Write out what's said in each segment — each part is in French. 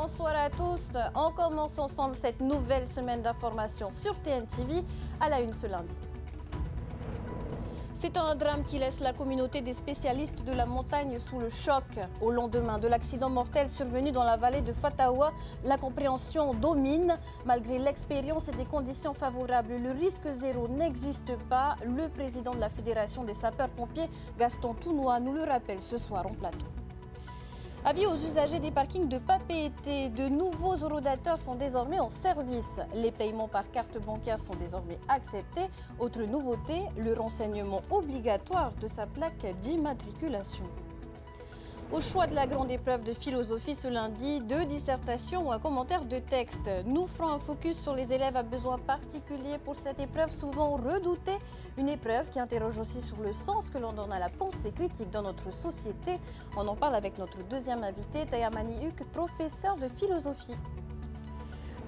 bonsoir à tous. On commence ensemble cette nouvelle semaine d'information sur TNTV à la une ce lundi. C'est un drame qui laisse la communauté des spécialistes de la montagne sous le choc. Au lendemain de l'accident mortel survenu dans la vallée de Fatawa, l'incompréhension domine. Malgré l'expérience et des conditions favorables, le risque zéro n'existe pas. Le président de la Fédération des sapeurs-pompiers, Gaston Tounois, nous le rappelle ce soir en plateau. Avis aux usagers des parkings de Papeete, de nouveaux horodateurs sont désormais en service. Les paiements par carte bancaire sont désormais acceptés. Autre nouveauté, le renseignement obligatoire de sa plaque d'immatriculation. Au choix de la grande épreuve de philosophie ce lundi, 2 dissertations ou un commentaire de texte. Nous ferons un focus sur les élèves à besoins particuliers pour cette épreuve souvent redoutée. Une épreuve qui interroge aussi sur le sens que l'on donne à la pensée critique dans notre société. On en parle avec notre deuxième invité, Tayamani Huk, professeur de philosophie.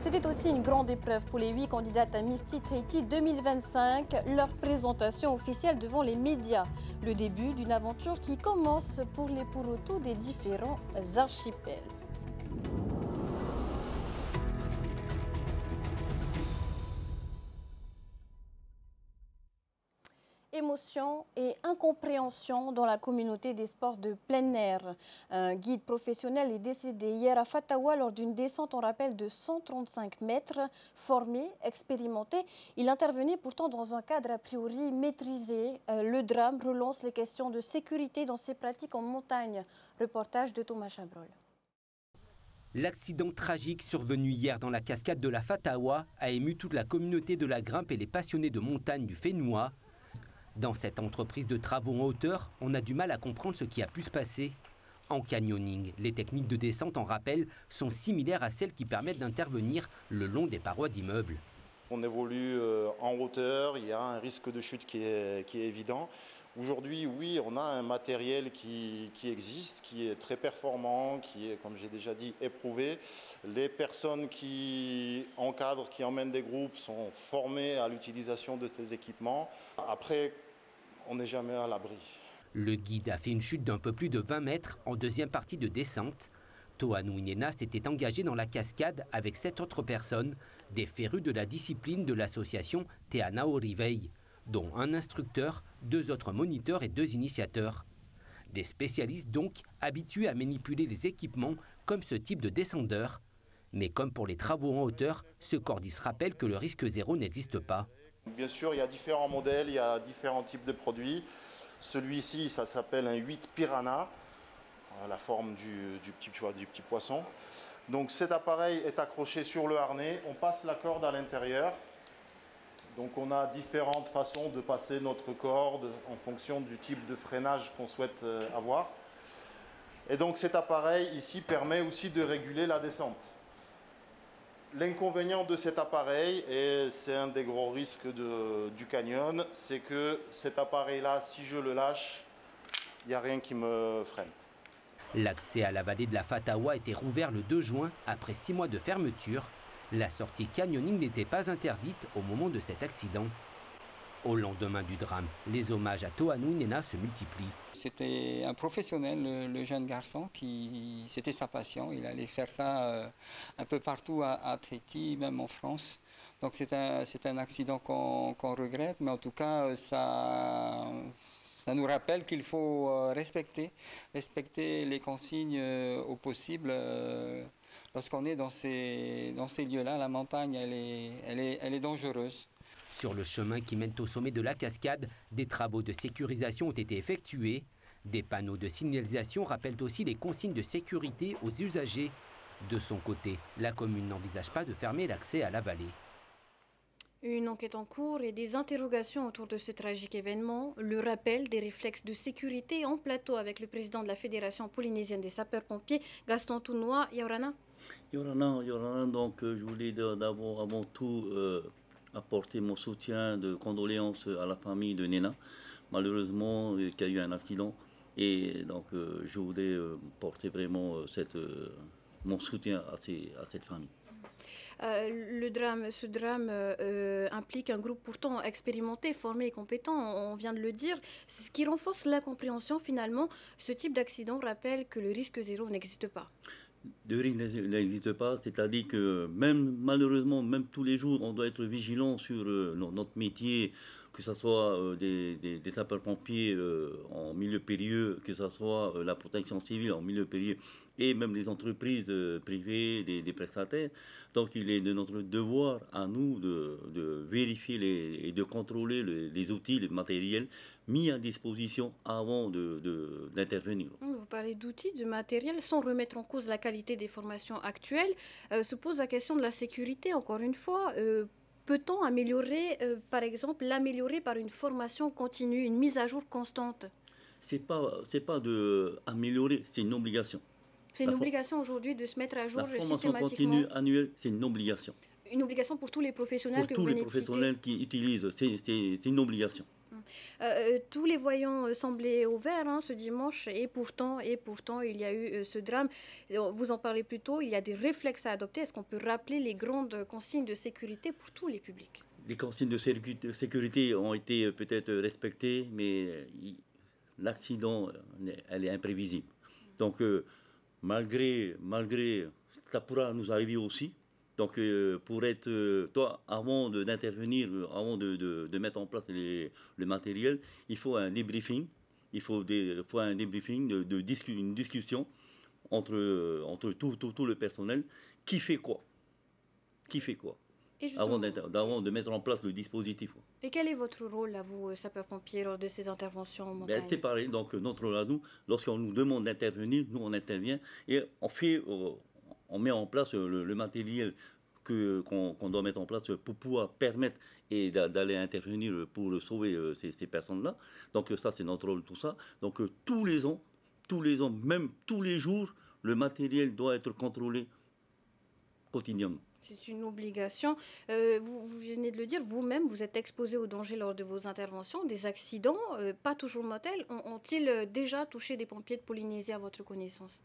C'était aussi une grande épreuve pour les 8 candidates à Miss Tahiti 2025, leur présentation officielle devant les médias. Le début d'une aventure qui commence pour les Purutu des différents archipels. Émotion et incompréhension dans la communauté des sports de plein air. Un guide professionnel est décédé hier à Fatawa lors d'une descente en rappel de 135 mètres. Formé, expérimenté, il intervenait pourtant dans un cadre a priori maîtrisé. Le drame relance les questions de sécurité dans ses pratiques en montagne. Reportage de Thomas Chabrol. L'accident tragique survenu hier dans la cascade de la Fatawa a ému toute la communauté de la grimpe et les passionnés de montagne du Fénois. Dans cette entreprise de travaux en hauteur, on a du mal à comprendre ce qui a pu se passer. En canyoning, les techniques de descente en rappel sont similaires à celles qui permettent d'intervenir le long des parois d'immeubles. On évolue en hauteur, il y a un risque de chute qui est évident. Aujourd'hui, oui, on a un matériel qui existe, qui est très performant, qui est, comme j'ai déjà dit, éprouvé. Les personnes qui encadrent, qui emmènent des groupes sont formées à l'utilisation de ces équipements. Après, on n'est jamais à l'abri. Le guide a fait une chute d'un peu plus de 20 mètres en deuxième partie de descente. Toanou Inena s'était engagé dans la cascade avec 7 autres personnes, des férus de la discipline de l'association Te Anau Rivei, dont un instructeur, 2 autres moniteurs et 2 initiateurs. Des spécialistes donc habitués à manipuler les équipements comme ce type de descendeur. Mais comme pour les travaux en hauteur, ce cordis rappelle que le risque zéro n'existe pas. Bien sûr, il y a différents modèles, il y a différents types de produits. Celui-ci, ça s'appelle un 8 Piranha, la forme du petit poisson. Donc cet appareil est accroché sur le harnais, on passe la corde à l'intérieur. Donc on a différentes façons de passer notre corde en fonction du type de freinage qu'on souhaite avoir. Et donc cet appareil ici permet aussi de réguler la descente. L'inconvénient de cet appareil, et c'est un des gros risques du canyon, c'est que cet appareil-là, si je le lâche, il n'y a rien qui me freine. L'accès à la vallée de la Fatawa a été rouvert le 2 juin après 6 mois de fermeture. La sortie canyoning n'était pas interdite au moment de cet accident. Au lendemain du drame, les hommages à Toanou Inena se multiplient. C'était un professionnel, le jeune garçon, c'était sa passion. Il allait faire ça un peu partout à Tahiti, même en France. Donc c'est un accident qu'on regrette, mais en tout cas, ça nous rappelle qu'il faut respecter les consignes au possible. Lorsqu'on est dans ces lieux-là, la montagne, elle est dangereuse. Sur le chemin qui mène au sommet de la cascade, des travaux de sécurisation ont été effectués. Des panneaux de signalisation rappellent aussi les consignes de sécurité aux usagers. De son côté, la commune n'envisage pas de fermer l'accès à la vallée. Une enquête en cours et des interrogations autour de ce tragique événement. Le rappel des réflexes de sécurité en plateau avec le président de la Fédération polynésienne des sapeurs-pompiers, Gaston Tounois. Yorana. Yorana, donc je voulais d'abord avant tout apporter mon soutien de condoléances à la famille de Nena, malheureusement qui a eu un accident, et donc je voulais porter vraiment mon soutien à cette famille. Ce drame implique un groupe pourtant expérimenté, formé et compétent, on vient de le dire, ce qui renforce l'incompréhension finalement. Ce type d'accident rappelle que le risque zéro n'existe pas. De risque n'existe pas, c'est-à-dire que même malheureusement, même tous les jours, on doit être vigilant sur notre métier, que ce soit des sapeurs-pompiers en milieu périlleux, que ce soit la protection civile en milieu périlleux, et même les entreprises privées, des prestataires. Donc il est de notre devoir à nous de vérifier et de contrôler les outils, les matériels mis à disposition avant d'intervenir. Vous parlez d'outils, de matériel, sans remettre en cause la qualité des formations actuelles. Se pose la question de la sécurité, encore une fois. Peut-on améliorer, par exemple, l'améliorer par une formation continue, une mise à jour constante? C'est pas de améliorer, c'est une obligation. C'est une obligation aujourd'hui de se mettre à jour systématiquement. La formation systématiquement. continue annuelle, c'est une obligation. Une obligation pour tous les professionnels Pour que tous vous les venez de professionnels citer. qui utilisent, c'est une obligation. Tous les voyants semblaient au vert ce dimanche et pourtant, il y a eu ce drame. Vous en parlez plus tôt, il y a des réflexes à adopter. Est-ce qu'on peut rappeler les grandes consignes de sécurité pour tous les publics? Les consignes de sécurité ont été peut-être respectées, mais l'accident, elle est imprévisible. Donc, malgré, ça pourra nous arriver aussi. Donc, pour être, avant d'intervenir, avant de mettre en place le matériel, il faut un débriefing. Il faut un débriefing, une discussion entre tout le personnel. Qui fait quoi? Avant de mettre en place le dispositif. Et quel est votre rôle, à vous, sapeurs-pompiers, lors de ces interventions en montagne? C'est pareil. Donc, notre rôle à nous, lorsqu'on nous demande d'intervenir, nous, on intervient et on met en place le matériel qu'on doit mettre en place pour pouvoir permettre et d'aller intervenir pour sauver ces personnes-là. Donc, ça, c'est notre rôle, tout ça. Donc, tous les ans, même tous les jours, le matériel doit être contrôlé quotidiennement. C'est une obligation. Vous venez de le dire, vous-même, vous êtes exposé au danger lors de vos interventions. Des accidents, pas toujours mortels, ont-ils déjà touché des pompiers de Polynésie à votre connaissance?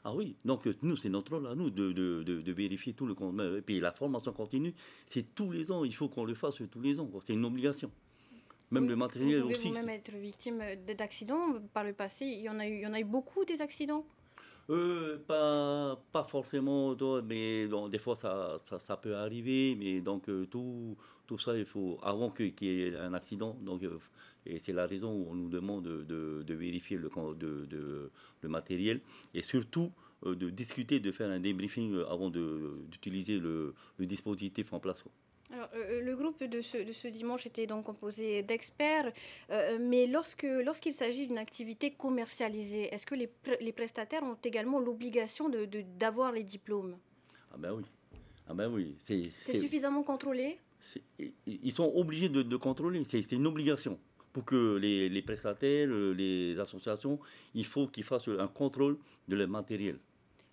Ah oui, donc nous, c'est notre rôle à nous de vérifier tout le contenu. Et puis la formation continue, c'est tous les ans, il faut qu'on le fasse tous les ans. C'est une obligation. Même le matériel aussi. Vous pouvez vous-même être victime d'accidents par le passé. Il y en a eu beaucoup des accidents? Pas forcément, mais bon, des fois ça peut arriver, mais donc tout ça, il faut, avant qu'il y ait un accident, donc, et c'est la raison où on nous demande de vérifier le matériel, et surtout de discuter, de faire un débriefing avant d'utiliser le dispositif en place. Alors, le groupe de ce dimanche était donc composé d'experts, mais lorsqu'il s'agit d'une activité commercialisée, est-ce que les prestataires ont également l'obligation d'avoir les diplômes? Ah ben oui. C'est suffisamment contrôlé? Ils sont obligés de contrôler, c'est une obligation. Pour que les prestataires, les associations, il faut qu'ils fassent un contrôle de leur matériel.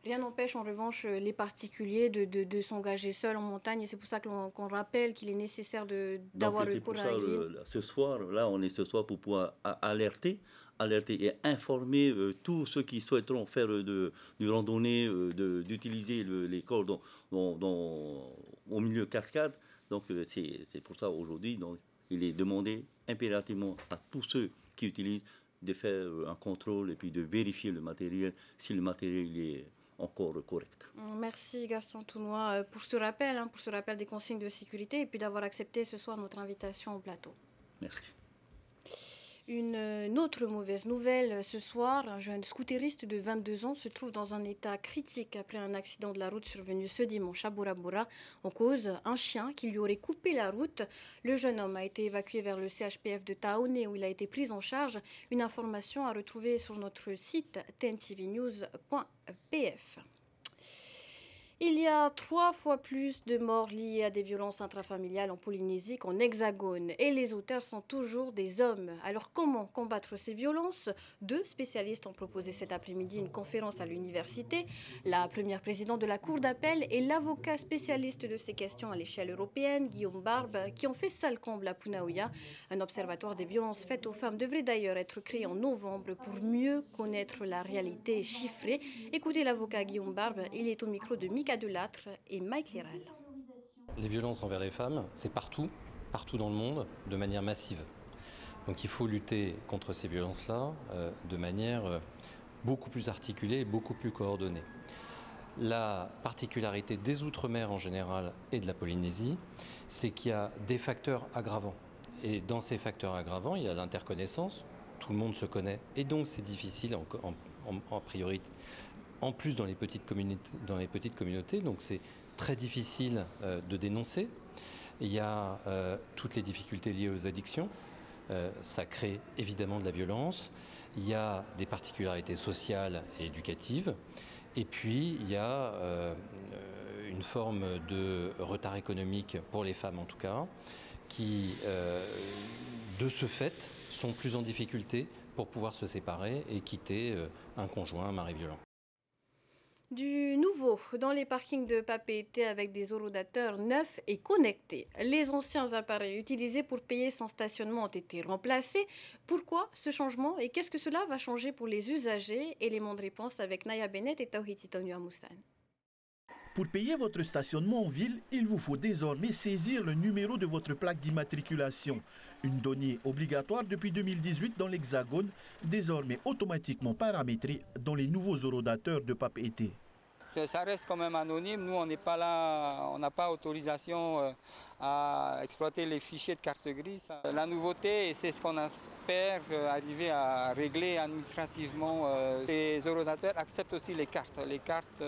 Rien n'empêche en revanche les particuliers de s'engager seuls en montagne, et c'est pour ça qu'on rappelle qu'il est nécessaire d'avoir recours à la grille. Ce soir, on est ce soir pour pouvoir alerter et informer tous ceux qui souhaiteront faire du randonnée, d'utiliser les cordes au milieu cascade. Donc c'est pour ça aujourd'hui, il est demandé impérativement à tous ceux qui utilisent de faire un contrôle et puis de vérifier le matériel, si le matériel est encore correct. Merci Gaston Tounois pour ce rappel des consignes de sécurité et puis d'avoir accepté ce soir notre invitation au plateau. Merci. Une autre mauvaise nouvelle ce soir, un jeune scooteriste de 22 ans se trouve dans un état critique après un accident de la route survenu ce dimanche à Bora Bora. En cause, un chien qui lui aurait coupé la route. Le jeune homme a été évacué vers le CHPF de Taoné où il a été pris en charge. Une information à retrouver sur notre site tntvnews.pf. Il y a 3 fois plus de morts liées à des violences intrafamiliales en Polynésie qu'en Hexagone. Et les auteurs sont toujours des hommes. Alors comment combattre ces violences? 2 spécialistes ont proposé cet après-midi une conférence à l'université. La première présidente de la Cour d'appel et l'avocat spécialiste de ces questions à l'échelle européenne, Guillaume Barbe, qui ont fait salle comble à Punaouia. Un observatoire des violences faites aux femmes devrait d'ailleurs être créé en novembre pour mieux connaître la réalité chiffrée. Écoutez l'avocat Guillaume Barbe, il est au micro de Mika Delattre et Mike Léral. Les violences envers les femmes, c'est partout dans le monde, de manière massive. Donc il faut lutter contre ces violences-là de manière beaucoup plus articulée et beaucoup plus coordonnée. La particularité des Outre-mer en général et de la Polynésie, c'est qu'il y a des facteurs aggravants. Et dans ces facteurs aggravants, il y a l'interconnaissance, tout le monde se connaît, et donc c'est difficile en priorité. En plus dans les petites communautés, donc c'est très difficile de dénoncer. Il y a toutes les difficultés liées aux addictions, ça crée évidemment de la violence. Il y a des particularités sociales et éducatives. Et puis, il y a une forme de retard économique, pour les femmes en tout cas, qui, de ce fait, sont plus en difficulté pour pouvoir se séparer et quitter un conjoint, un mari violent. Du nouveau dans les parkings de Papeete avec des horodateurs neufs et connectés. Les anciens appareils utilisés pour payer son stationnement ont été remplacés. Pourquoi ce changement et qu'est-ce que cela va changer pour les usagers? Élément de réponse avec Naya Bennett et Tawhiti Tonua Moussan. Pour payer votre stationnement en ville, il vous faut désormais saisir le numéro de votre plaque d'immatriculation. Une donnée obligatoire depuis 2018 dans l'Hexagone, désormais automatiquement paramétrée dans les nouveaux horodateurs de Papeete. Ça reste quand même anonyme. Nous, on n'est pas là, on n'a pas autorisation à exploiter les fichiers de carte grise. La nouveauté, c'est ce qu'on espère arriver à régler administrativement. Les horodateurs acceptent aussi les cartes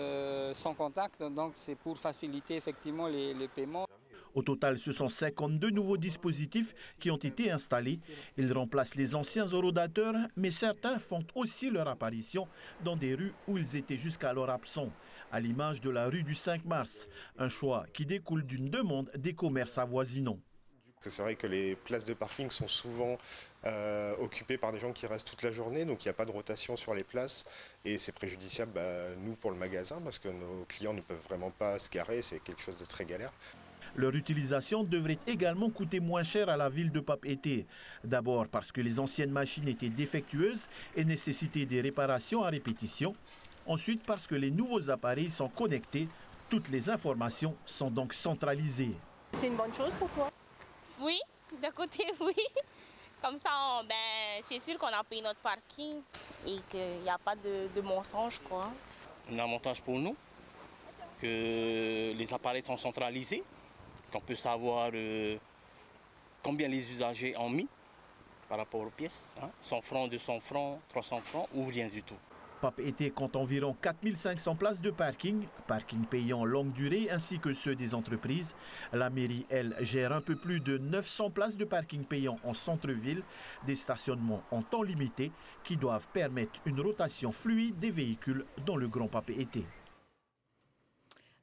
sans contact, donc c'est pour faciliter effectivement les paiements. Au total, ce sont 52 nouveaux dispositifs qui ont été installés. Ils remplacent les anciens horodateurs, mais certains font aussi leur apparition dans des rues où ils étaient jusqu'alors absents, à l'image de la rue du 5 mars, un choix qui découle d'une demande des commerces avoisinants. C'est vrai que les places de parking sont souvent occupées par des gens qui restent toute la journée, donc il n'y a pas de rotation sur les places et c'est préjudiciable, nous, pour le magasin, parce que nos clients ne peuvent vraiment pas se garer, c'est quelque chose de très galère. Leur utilisation devrait également coûter moins cher à la ville de Papeete. D'abord parce que les anciennes machines étaient défectueuses et nécessitaient des réparations à répétition. Ensuite parce que les nouveaux appareils sont connectés. Toutes les informations sont donc centralisées. C'est une bonne chose pour toi? Oui, d'un côté oui. Comme ça, c'est sûr qu'on a payé notre parking et qu'il n'y a pas de mensonge, quoi. Un avantage pour nous, que les appareils sont centralisés, qu'on peut savoir combien les usagers ont mis par rapport aux pièces. 100 francs, 200 francs, 300 francs ou rien du tout. Papeete compte environ 4500 places de parking payants longue durée ainsi que ceux des entreprises. La mairie, elle, gère un peu plus de 900 places de parking payants en centre-ville, des stationnements en temps limité qui doivent permettre une rotation fluide des véhicules dans le Grand Papeete.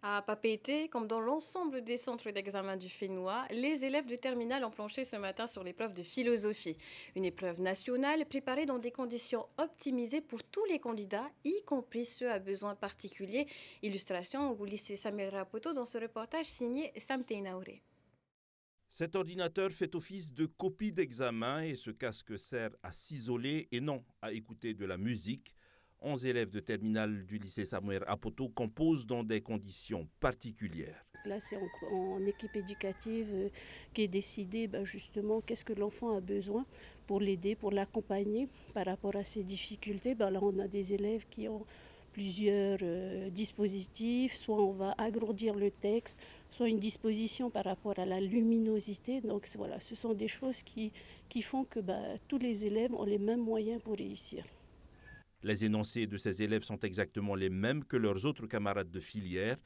À Papeete, comme dans l'ensemble des centres d'examen du Fénois, les élèves de terminale ont planché ce matin sur l'épreuve de philosophie. Une épreuve nationale préparée dans des conditions optimisées pour tous les candidats, y compris ceux à besoins particuliers. Illustration au lycée Samuel Rapoto dans ce reportage signé Sam Teinaouré. Cet ordinateur fait office de copie d'examen et ce casque sert à s'isoler et non à écouter de la musique. 11 élèves de terminale du lycée Samuel Rapoto composent dans des conditions particulières. Là, c'est en équipe éducative qui est décidé justement qu'est-ce que l'enfant a besoin pour l'aider, pour l'accompagner par rapport à ses difficultés. Là, on a des élèves qui ont plusieurs dispositifs, soit on va agrandir le texte, soit une disposition par rapport à la luminosité. Donc voilà, ce sont des choses qui font que tous les élèves ont les mêmes moyens pour réussir. Les énoncés de ces élèves sont exactement les mêmes que leurs autres camarades de filière.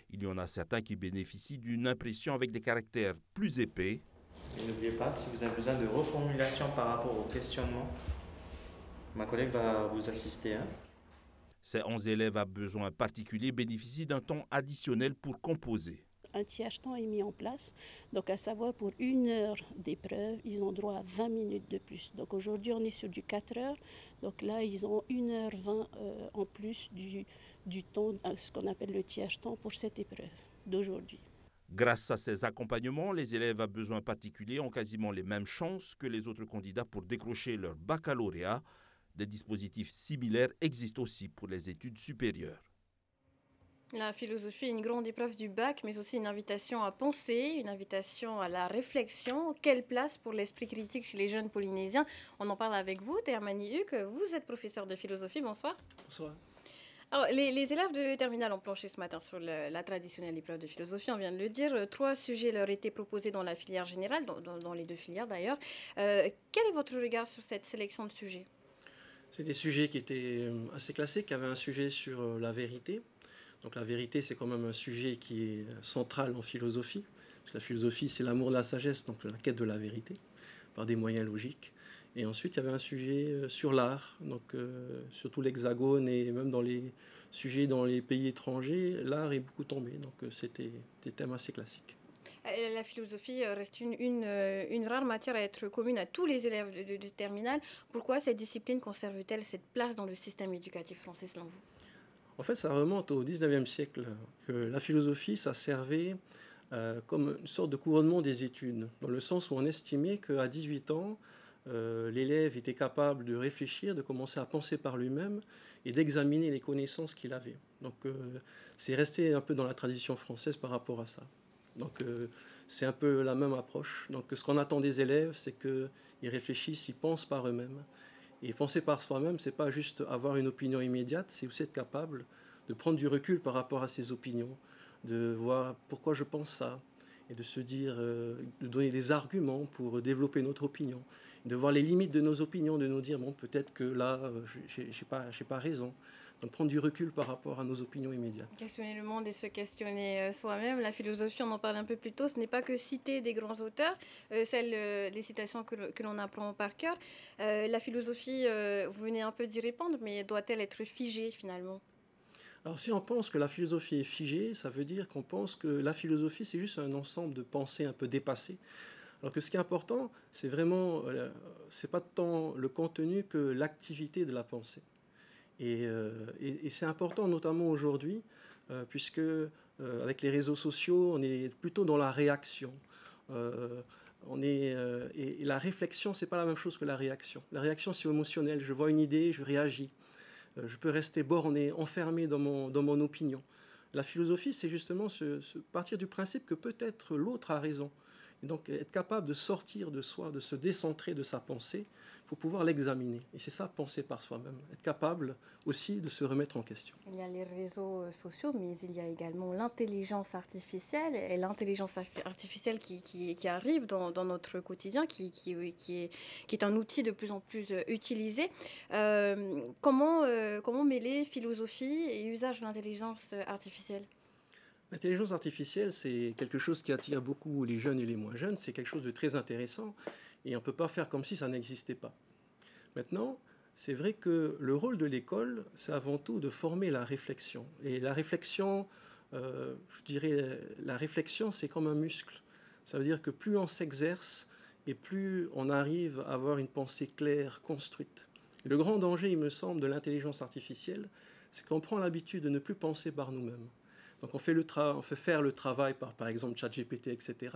Il y en a certains qui bénéficient d'une impression avec des caractères plus épais. Et n'oubliez pas, si vous avez besoin de reformulation par rapport au questionnement, ma collègue va vous assister. Ces 11 élèves à besoins particuliers bénéficient d'un temps additionnel pour composer. Un tiers-temps est mis en place, donc à savoir pour 1 heure d'épreuve, ils ont droit à 20 minutes de plus. Donc aujourd'hui on est sur du 4 heures, donc là ils ont 1h20 en plus du temps, ce qu'on appelle le tiers-temps pour cette épreuve d'aujourd'hui. Grâce à ces accompagnements, les élèves à besoins particuliers ont quasiment les mêmes chances que les autres candidats pour décrocher leur baccalauréat. Des dispositifs similaires existent aussi pour les études supérieures. La philosophie est une grande épreuve du bac, mais aussi une invitation à penser, une invitation à la réflexion. Quelle place pour l'esprit critique chez les jeunes Polynésiens? On en parle avec vous, Théamani Huck. Vous êtes professeur de philosophie. Bonsoir. Bonsoir. Alors, les élèves de terminale ont planché ce matin sur la traditionnelle épreuve de philosophie, on vient de le dire. 3 sujets leur étaient proposés dans la filière générale, dans les 2 filières d'ailleurs. Quel est votre regard sur cette sélection de sujets? C'est des sujets qui étaient assez classiques. Il y avait un sujet sur la vérité. Donc la vérité, c'est quand même un sujet qui est central en philosophie. Parce que la philosophie, c'est l'amour de la sagesse, donc la quête de la vérité, par des moyens logiques. Et ensuite, il y avait un sujet sur l'art, donc surtout l'Hexagone et même dans les sujets dans les pays étrangers, l'art est beaucoup tombé. Donc c'était des thèmes assez classiques. La philosophie reste une rare matière à être commune à tous les élèves de terminale. Pourquoi cette discipline conserve-t-elle cette place dans le système éducatif français selon vous? En fait, ça remonte au 19e siècle, que la philosophie, ça servait comme une sorte de couronnement des études, dans le sens où on estimait qu'à 18 ans, l'élève était capable de réfléchir, de commencer à penser par lui-même et d'examiner les connaissances qu'il avait. Donc c'est resté un peu dans la tradition française par rapport à ça. Donc c'est un peu la même approche. Donc ce qu'on attend des élèves, c'est qu'ils réfléchissent, ils pensent par eux-mêmes. Et penser par soi-même, c'est pas juste avoir une opinion immédiate, c'est aussi être capable de prendre du recul par rapport à ses opinions, de voir pourquoi je pense ça, et de se dire, de donner des arguments pour développer notre opinion, de voir les limites de nos opinions, de nous dire, bon, peut-être que là, j'ai pas raison. Donc prendre du recul par rapport à nos opinions immédiates. Questionner le monde et se questionner soi-même. La philosophie, on en parle un peu plus tôt, ce n'est pas que citer des grands auteurs, des citations que l'on apprend par cœur. La philosophie, vous venez un peu d'y répondre, mais doit-elle être figée finalement? Alors si on pense que la philosophie est figée, ça veut dire qu'on pense que la philosophie, c'est juste un ensemble de pensées un peu dépassées. Alors que ce qui est important, c'est vraiment, c'est pas tant le contenu que l'activité de la pensée. Et c'est important, notamment aujourd'hui, puisque avec les réseaux sociaux, on est plutôt dans la réaction. Et la réflexion, c'est pas la même chose que la réaction. La réaction, c'est émotionnel. Je vois une idée, je réagis. Je peux rester borné, enfermé dans mon opinion. La philosophie, c'est justement partir du principe que peut-être l'autre a raison. Et donc être capable de sortir de soi, de se décentrer de sa pensée pour pouvoir l'examiner. Et c'est ça, penser par soi-même. Être capable aussi de se remettre en question. Il y a les réseaux sociaux, mais il y a également l'intelligence artificielle. Et l'intelligence artificielle qui arrive dans notre quotidien, qui est un outil de plus en plus utilisé. Comment mêler philosophie et usage de l'intelligence artificielle? L'intelligence artificielle, c'est quelque chose qui attire beaucoup les jeunes et les moins jeunes. C'est quelque chose de très intéressant et on ne peut pas faire comme si ça n'existait pas. Maintenant, c'est vrai que le rôle de l'école, c'est avant tout de former la réflexion. Et la réflexion, je dirais, la réflexion, c'est comme un muscle. Ça veut dire que plus on s'exerce et plus on arrive à avoir une pensée claire, construite. Et le grand danger, il me semble, de l'intelligence artificielle, c'est qu'on prend l'habitude de ne plus penser par nous-mêmes. Donc on fait faire le travail par exemple ChatGPT, etc.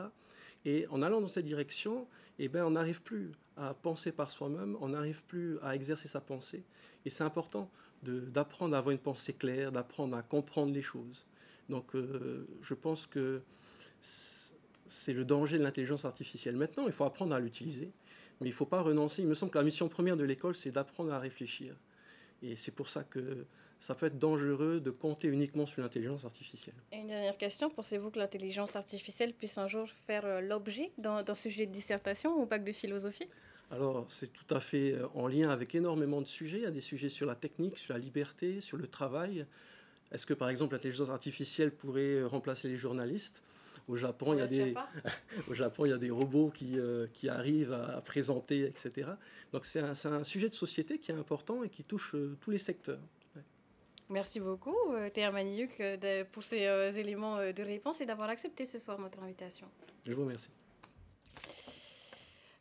Et en allant dans cette direction, on n'arrive plus à penser par soi-même, on n'arrive plus à exercer sa pensée. Et c'est important d'apprendre à avoir une pensée claire, d'apprendre à comprendre les choses. Donc je pense que c'est le danger de l'intelligence artificielle. Maintenant, il faut apprendre à l'utiliser, mais il ne faut pas renoncer. Il me semble que la mission première de l'école, c'est d'apprendre à réfléchir. Et c'est pour ça que ça peut être dangereux de compter uniquement sur l'intelligence artificielle. Et une dernière question, pensez-vous que l'intelligence artificielle puisse un jour faire l'objet d'un sujet de dissertation au bac de philosophie? Alors, c'est tout à fait en lien avec énormément de sujets. Il y a des sujets sur la technique, sur la liberté, sur le travail. Est-ce que, par exemple, l'intelligence artificielle pourrait remplacer les journalistes? Au Japon, il y a des robots qui arrivent à présenter, etc. Donc, c'est un sujet de société qui est important et qui touche tous les secteurs. Merci beaucoup, Théa Maniuk, pour ces éléments de réponse et d'avoir accepté ce soir notre invitation. Je vous remercie.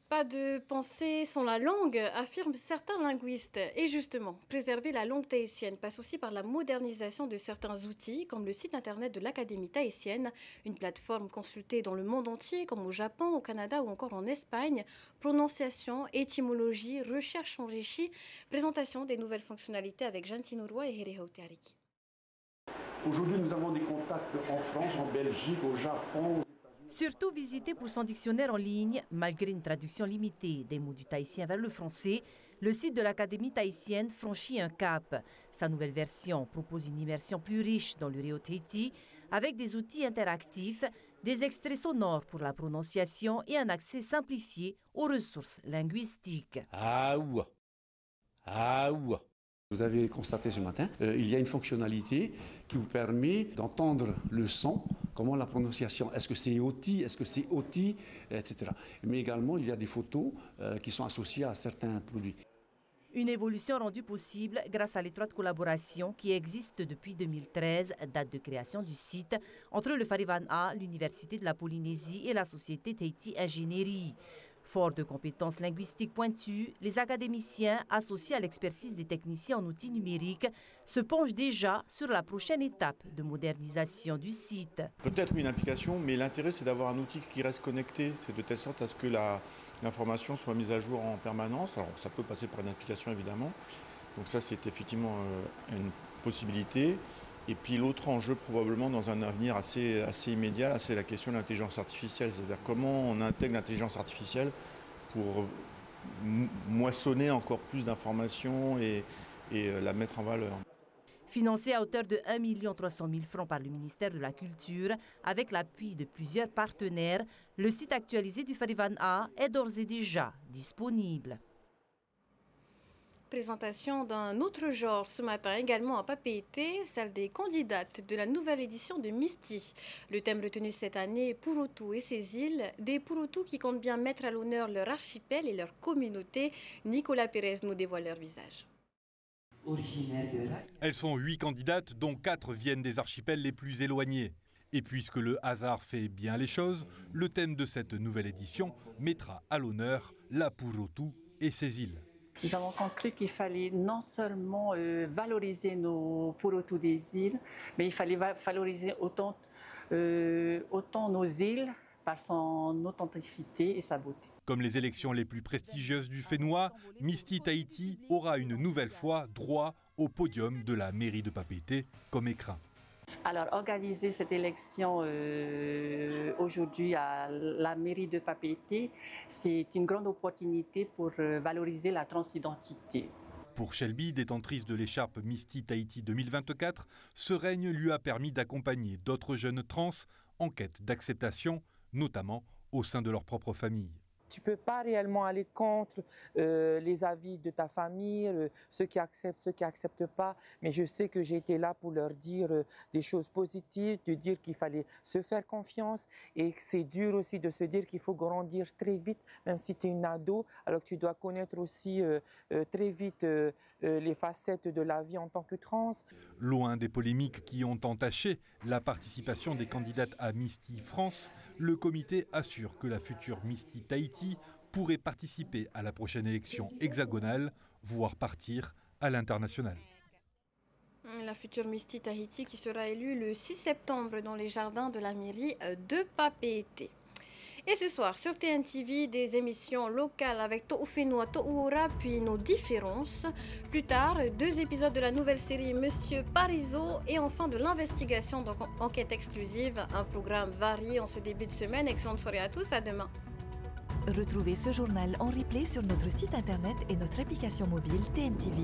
Pas de pensée sans la langue, affirment certains linguistes. Et justement, préserver la langue tahitienne passe aussi par la modernisation de certains outils, comme le site internet de l'Académie tahitienne, une plateforme consultée dans le monde entier, comme au Japon, au Canada ou encore en Espagne. Prononciation, étymologie, recherche enrichie, présentation des nouvelles fonctionnalités avec Jantino Roy et Herehau Teariki. Aujourd'hui, nous avons des contacts en France, en Belgique, au Japon, aux États-Unis. Surtout visité pour son dictionnaire en ligne, malgré une traduction limitée des mots du tahitien vers le français, le site de l'Académie tahitienne franchit un cap. Sa nouvelle version propose une immersion plus riche dans le Reo-Tahiti, avec des outils interactifs, des extraits sonores pour la prononciation et un accès simplifié aux ressources linguistiques. Vous avez constaté ce matin, il y a une fonctionnalité qui vous permet d'entendre le son, comment la prononciation, est-ce que c'est oti, est-ce que c'est oti, etc. Mais également, il y a des photos qui sont associées à certains produits. Une évolution rendue possible grâce à l'étroite collaboration qui existe depuis 2013, date de création du site, entre le Farivana, l'Université de la Polynésie et la société Tahiti Ingénierie. Fort de compétences linguistiques pointues, les académiciens, associés à l'expertise des techniciens en outils numériques, se penchent déjà sur la prochaine étape de modernisation du site. Peut-être une application, mais l'intérêt c'est d'avoir un outil qui reste connecté, c'est de telle sorte à ce que l'information soit mise à jour en permanence. Alors ça peut passer par une application évidemment, donc ça c'est effectivement une possibilité. Et puis l'autre enjeu probablement dans un avenir assez immédiat, c'est la question de l'intelligence artificielle. C'est-à-dire comment on intègre l'intelligence artificielle pour moissonner encore plus d'informations et la mettre en valeur. Financé à hauteur de 1 300 000 francs par le ministère de la Culture, avec l'appui de plusieurs partenaires, le site actualisé du Farivana est d'ores et déjà disponible. Présentation d'un autre genre ce matin, également à Papeete, celle des candidates de la nouvelle édition de Misti. Le thème retenu cette année, Purotu et ses îles, des Purotu qui comptent bien mettre à l'honneur leur archipel et leur communauté. Nicolas Pérez nous dévoile leur visage. Elles sont 8 candidates, dont 4 viennent des archipels les plus éloignés. Et puisque le hasard fait bien les choses, le thème de cette nouvelle édition mettra à l'honneur la Purotu et ses îles. Nous avons compris qu'il fallait non seulement valoriser nos Purotu des îles, mais il fallait valoriser autant nos îles par son authenticité et sa beauté. Comme les élections les plus prestigieuses du Fénois, Misti Tahiti aura une nouvelle fois droit au podium de la mairie de Papeete comme écrin. Alors, organiser cette élection aujourd'hui à la mairie de Papeete, c'est une grande opportunité pour valoriser la transidentité. Pour Shelby, détentrice de l'écharpe Misti Tahiti 2024, ce règne lui a permis d'accompagner d'autres jeunes trans en quête d'acceptation, notamment au sein de leur propre famille. Tu ne peux pas réellement aller contre les avis de ta famille, ceux qui acceptent, ceux qui n'acceptent pas. Mais je sais que j'ai été là pour leur dire des choses positives, de dire qu'il fallait se faire confiance et que c'est dur aussi de se dire qu'il faut grandir très vite, même si tu es une ado, alors que tu dois connaître aussi très vite les facettes de la vie en tant que trans. Loin des polémiques qui ont entaché la participation des candidates à Misti France, le comité assure que la future Misti Tahiti pourrait participer à la prochaine élection hexagonale, voire partir à l'international. La future Misti Tahiti qui sera élue le 6 septembre dans les jardins de la mairie de Papeete. Et ce soir, sur TNTV, des émissions locales avec To'ufenua, To'ura, puis nos différences. Plus tard, 2 épisodes de la nouvelle série Monsieur Parizeau et enfin de l'investigation, donc enquête exclusive, un programme varié en ce début de semaine. Excellente soirée à tous, à demain. Retrouvez ce journal en replay sur notre site internet et notre application mobile TNTV.